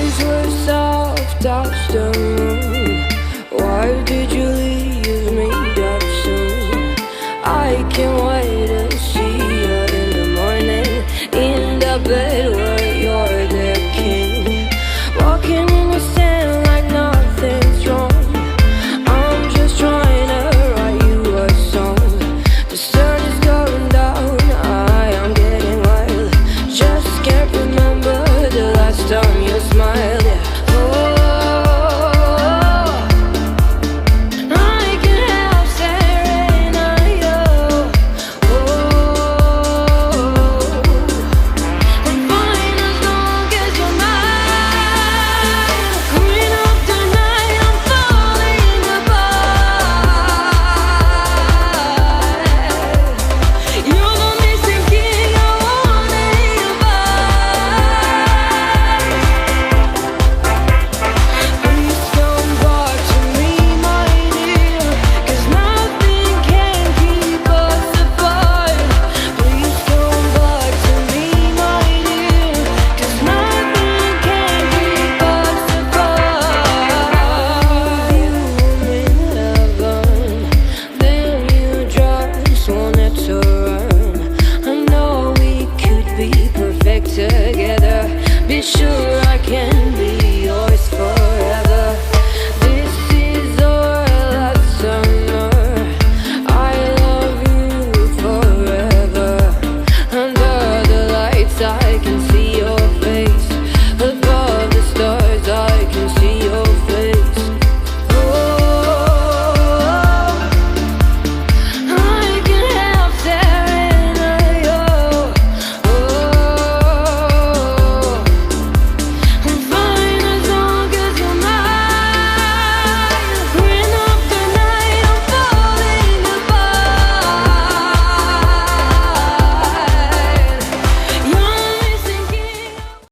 These were soft touched moon. Why did you leave me that soon? I can't wait to see you in the morning, in the bed where you're the king, walking in the sand like nothing's wrong. I'm just trying to write you a song. The sun is going down, I am getting wild. Just can't remember the last time you smiled. Yeah. Together, be sure